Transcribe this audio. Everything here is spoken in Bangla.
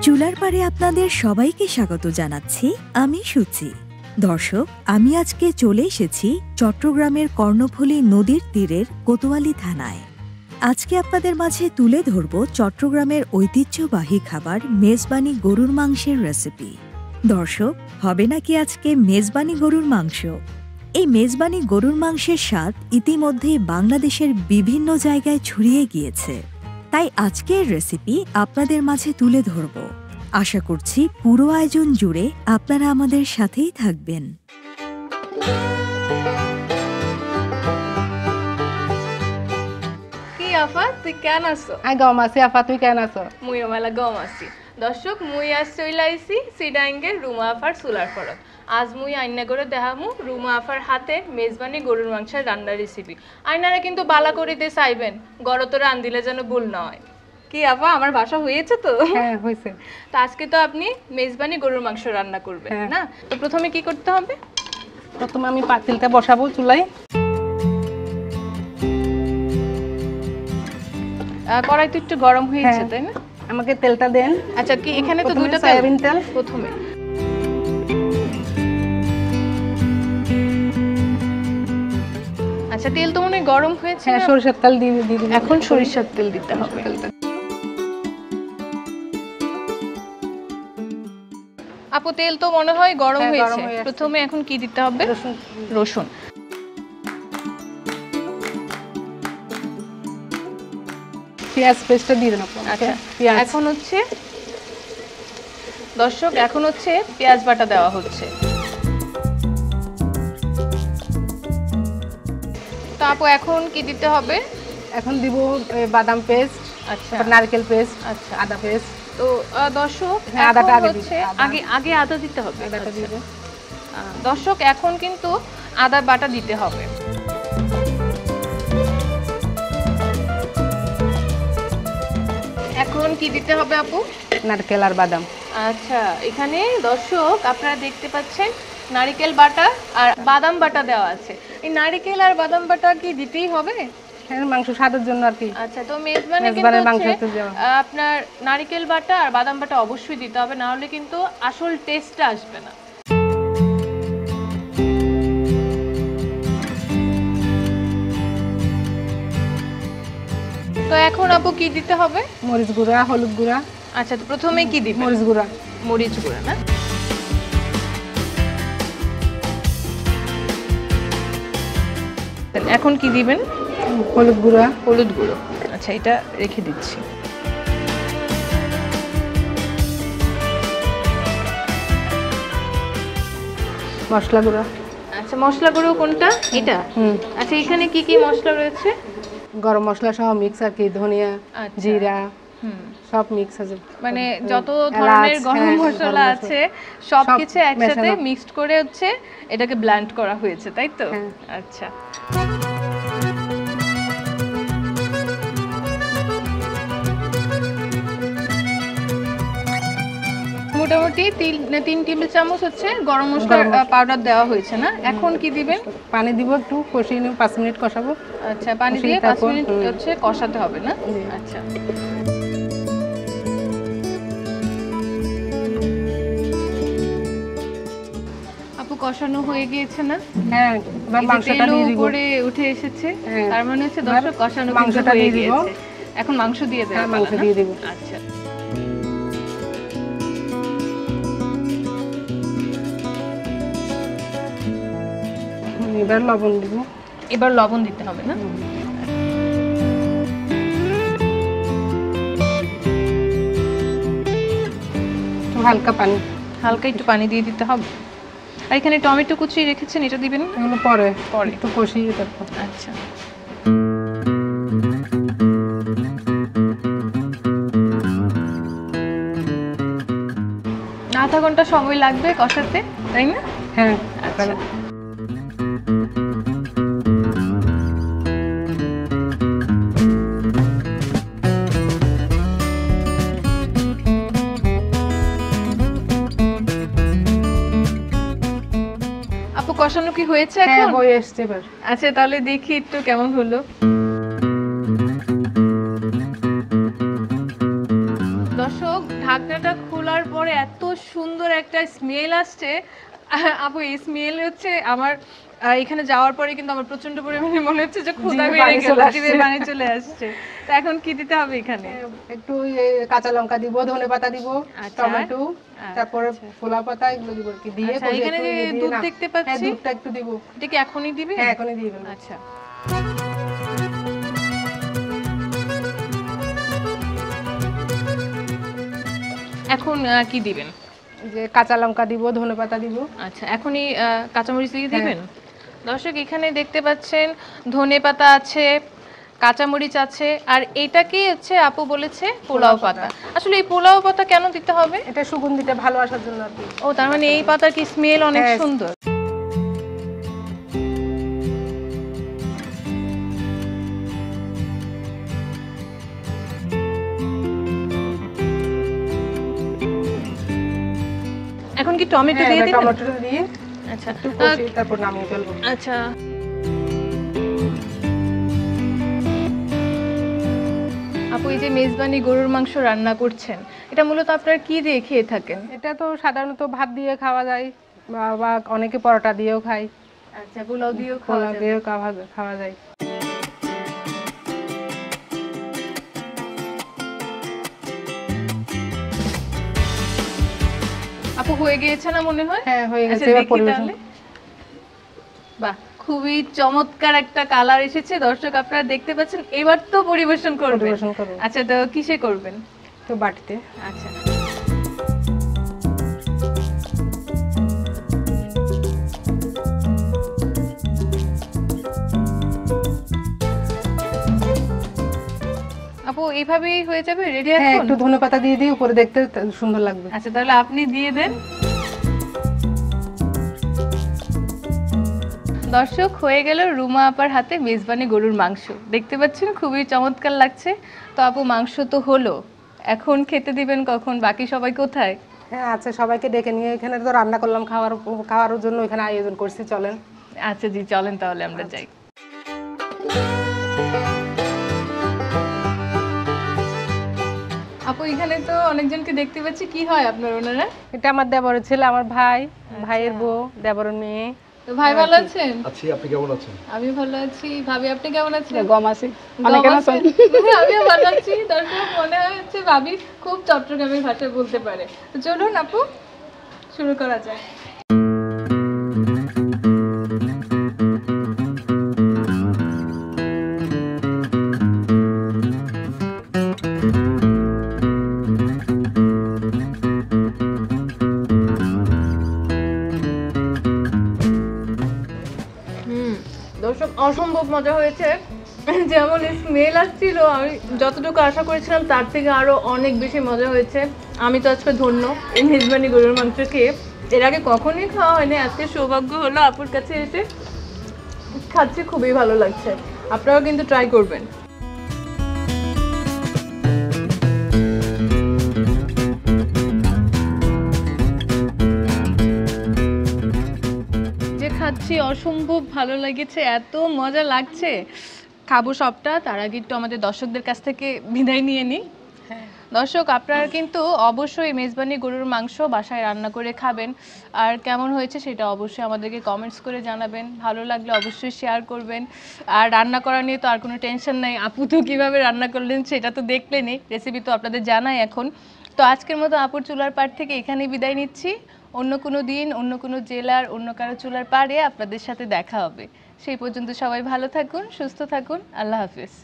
চুলার পারে আপনাদের সবাইকে স্বাগত জানাচ্ছি। আমি সুচি। দর্শক, আমি আজকে চলে এসেছি চট্টগ্রামের কর্ণফুলী নদীর তীরের কোতোয়ালি থানায়। আজকে আপনাদের মাঝে তুলে ধরব চট্টগ্রামের ঐতিহ্যবাহী খাবার মেজবানি গরুর মাংসের রেসিপি। দর্শক, হবে নাকি আজকে মেজবানি গরুর মাংস? এই মেজবানি গরুর মাংসের স্বাদ ইতিমধ্যেই বাংলাদেশের বিভিন্ন জায়গায় ছড়িয়ে গিয়েছে। তাই আজকের রেসিপি আপনাদের মাঝে তুলে ধরব। আশা করছি পুরো আয়োজন জুড়ে আপনারা আমাদের সাথেই থাকবেন। কি আফা, তুই কেন আছো? আই গম আছি আফা, তুই কেন আছো? মুইও মেলা গম আছি। দর্শক, মুই আজ চইলাইছি সিডাঙ্গের রুমা আফার চুলার পারত। আজ মুই আইনা করে দেখামু রুমা আফার হাতে মেজবানি গরুর মাংসের রান্নার রেসিপি। আইনারা কিন্তু বালা করিতে চাইবেন, গড়তো রান্দিলে যেন ভুল না হয়। কি আফা, আমার ভাষা হয়েছে তো? হ্যাঁ হয়েছে। তো আজকে তো আপনি মেজবানি গরুর মাংস রান্না করবেন না? তো প্রথমে কি করতে হবে? প্রথমে আমি পাতিলটা বসাবো চুলায়। কড়াই তো একটু গরম হয়েছে, তাই না? আমাকে তেলটা দেন। আচ্ছা, কি এখানে তো দুইটা সয়াবিন তেল প্রথমে। আচ্ছা, তেল তো মনে হয় গরম হয়েছে। হ্যাঁ, সরিষার তেল দিয়ে দিন। এখন সরিষার তেল দিতে হবে। আপু, তেল তো মনে হয় গরম হয়েছে। প্রথমে এখন কি দিতে হবে? রসুন। পেঁয়াজ পেস্টটা দিয়ে দেন আপু। আচ্ছা, এখন হচ্ছে দর্শক, এখন হচ্ছে পেঁয়াজ বাটা দেওয়া হচ্ছে। তো আপু, এখন কি দিতে হবে? এখন দিব বাদাম পেস্ট, আচ্ছা, নারকেল পেস্ট, আচ্ছা, আদা পেস্ট। তো দর্শক, আদাটা আগে আদা দিতে হবে। দর্শক, এখন কিন্তু আদা বাটা দিতে হবে। এখন কি দিতে হবে আপু? নারকেল আর বাদাম। আচ্ছা, এখানে দর্শক আপনারা দেখতে পাচ্ছেন নারকেল বাটা আর বাদাম বাটা দেওয়া আছে। এই নারকেল আর বাদাম বাটা কি দিতেই হবে? হ্যাঁ, মাংস স্বাদের জন্য আর কি। আচ্ছা, তো মেজবানে কিন্তু আপনার নারকেল বাটা আর বাদাম বাটা অবশ্যই দিতে হবে, না হলে কিন্তু আসল টেস্টটা আসবে না। তো এখন আপু কি দিতে হবে? মরিচ গুঁড়া, হলুদ গুঁড়া। আচ্ছা, তো প্রথমে কি দিবেন? মরিচ গুঁড়া। মরিচ গুঁড়া না? এখন কি দিবেন? হলুদ গুঁড়া। হলুদ গুঁড়ো। আচ্ছা, এটা রেখে দিচ্ছি। মশলা গুঁড়া। আচ্ছা, মশলা গুঁড়ো কোনটা? এটা? আচ্ছা, এখানে কি কি মশলা রয়েছে? গরম মশলা সহ মিক্স আর কি, ধনিয়া, জিরা, সব মিক্স আছে। মানে যত ধরনের গরম মশলা আছে সবকিছু একসাথে মিক্সড করে হচ্ছে এটাকে ব্লেন্ড করা হয়েছে, তাই তো? আচ্ছা, মোটামুটি 3 টেবিল চামচ হচ্ছে গরম মশলা পাউডার দেওয়া হয়েছে না? এখন কি দিবেন? পানি দিব, একটু কষিয়ে নিব, 5 মিনিট কষাবো। আচ্ছা, পানি দিয়ে 5 মিনিট হচ্ছে কষাতে হবে না? আচ্ছা, আপু কষানো হয়ে গিয়েছে না? হ্যাঁ, মাংসটা দিয়ে দিব। উপরে উঠে এসেছে, তার মানে হচ্ছে দর্শক কষানো কিন্তু হয়ে গিয়েছে। এখন মাংস দিয়ে দেব। মাংস দিয়ে দিব। আচ্ছা, এবার লবণ দিব। এবার লবণ দিতে হবে না? হালকা পানি, হালকা একটু পানি দিয়ে দিতে হবে। আর এখানে টমেটো কুচি রেখেছেন, এটা দিবেন না? এগুলো পরে একটু কষিয়ে তারপর। আচ্ছা, আধা ঘন্টা সময় লাগবে কষাতে, তাই না? হ্যাঁ। আচ্ছা, আপু কষানো কি হয়েছে এখন? হ্যাঁ, হয়ে আসছে এবার। আচ্ছা, তাহলে দেখি একটু কেমন হলো। দর্শক, ঢাকনাটা খোলার পরে এত সুন্দর একটা স্মেল আসছে। আপু, এই স্মেল হচ্ছে আমার এখানে যাওয়ার পরে কিন্তু আমার প্রচন্ড পরিমাণে মনে হচ্ছে যে ক্ষুধা বেড়ে গেল, জিভে পানি চলে আসছে। তো এখন কি দিতে হবে এখানে? একটু কাঁচা লঙ্কা দিব, ধনেপাতা দিব, টমেটো, তারপরে পোলাও পাতা এগুলো দিব কি দিয়ে। এখানে যে দুধ দেখতে পাচ্ছি, দুধটা একটু দিব। এটা কি এখনই দিবে? হ্যাঁ, এখনই দিবেন। আচ্ছা, এখন কি দিবেন? যে কাঁচা লঙ্কা দিব, ধনেপাতা দিব। আচ্ছা, এখনই কাঁচামরিচ দিয়ে দিবেন। দর্শক, এখানে দেখতে পাচ্ছেন ধনেপাতা আছে, কাঁচামরিচ আছে, আর এটা কি হচ্ছে আপু বলেছে পোলাও পাতা। আসলে এই পোলাও পাতা কেন দিতে হবে? এটা সুগন্ধিটা ভালো আসার জন্য আর কি। ও, তার মানে এই পাতার কি স্মেল অনেক সুন্দর। এখন কি টমেটো দিয়ে দিবেন? টমেটো দিয়ে আচ্ছা, একটু কষিয়ে তারপর নামিয়ে ফেলবো। আচ্ছা, আপু এই যে মেজবানি গরুর মাংস রান্না করছেন, এটা মূলত আপনারা কি দিয়ে খেয়ে থাকেন? এটা তো সাধারণত ভাত দিয়ে খাওয়া যায় বা অনেকে পরোটা দিয়েও খায়। আচ্ছা, পোলাও দিয়েও খাওয়া যায়। আপু হয়ে গিয়েছে না মনে হয়? হ্যাঁ, হয়ে গেছে। এবার পরিবেশন। বাহ, খুবই চমৎকার একটা কালার এসেছে। দর্শক, আপনারা দেখতে পাচ্ছেন। এবার তো পরিবেশন করবেন। আচ্ছা, তো কিসে করবেন? তো বাটিতে। আচ্ছা, আপু এইভাবেই হয়ে যাবে? রেডি এখন? হ্যাঁ, একটু ধনেপাতা দিয়ে দিই উপরে, দেখতে সুন্দর লাগবে। আচ্ছা, তাহলে আপনি দিয়ে দেন। দর্শক, হয়ে গেল রুমা আপার হাতে মেজবানি গরুর মাংস। দেখতে পাচ্ছেন খুবই চমৎকার লাগছে। তো আপু, মাংস তো হলো, এখন খেতে দিবেন কখন? বাকি সবাই কোথায়? হ্যাঁ, আচ্ছা, সবাইকে ডেকে নিয়ে এখানে তো রান্না করলাম খাওয়ার জন্য এখানে আয়োজন করছি, চলেন। আচ্ছা জি, চলেন তাহলে আমরা যাই। আপু, এখানে তো অনেকজনকে দেখতে পাচ্ছি, কি হয় আপনার ওনারা? এটা আমার দেবরের ছেলে, আমার ভাইয়ের বউ, দেবরের মেয়ে। তো ভাই ভালো আছেন? আছি, আপনি কেমন আছেন? আমি ভালো আছি। ভাবি, আপনি কেমন আছেন? গম আছি, অনেক কেমন আছেন? আমিও ভালো আছি। দর্শক, মনে হচ্ছে ভাবি খুব চট্টগ্রামের ভাষায় বলতে পারে। তো চলুন আপু, শুরু করা যায়। দর্শক, অসম্ভব মজা হয়েছে। যেমন স্মেল আসছিল, আমি যতটুকু আশা করেছিলাম তার থেকে আরো অনেক বেশি মজা হয়েছে। আমি তো আজকে ধন্য এই মেজবানি গরুর মাংস খেয়ে। এর আগে কখনোই খাওয়া হয়নি, আজকে সৌভাগ্য হলো আপুর কাছে এসে খাচ্ছি, খুবই ভালো লাগছে। আপনারাও কিন্তু ট্রাই করবেন। যে খাচ্ছি অসম্ভব ভালো লেগেছে, এত মজা লাগছে। খাবো সবটা, তার আগে একটু আমাদের দর্শকদের কাছ থেকে বিদায় নিয়ে নিই। দর্শক, আপনারা কিন্তু অবশ্যই মেজবানি গরুর মাংস বাসায় রান্না করে খাবেন, আর কেমন হয়েছে সেটা অবশ্যই আমাদেরকে কমেন্টস করে জানাবেন। ভালো লাগলে অবশ্যই শেয়ার করবেন। আর রান্না করা নিয়ে তো আর কোনো টেনশন নাই, আপু তো কীভাবে রান্না করলেন সেটা তো দেখলেনই, রেসিপি তো আপনাদের জানাই এখন। তো আজকের মতো আপুর চুলার পাড় থেকে এখানেই বিদায় নিচ্ছি। অন্য কোনো দিন, অন্য কোনো জেলার, অন্য কারো চুলার পাড়ে আপনাদের সাথে দেখা হবে। সেই পর্যন্ত সবাই ভালো থাকুন, সুস্থ থাকুন। আল্লাহ হাফিজ।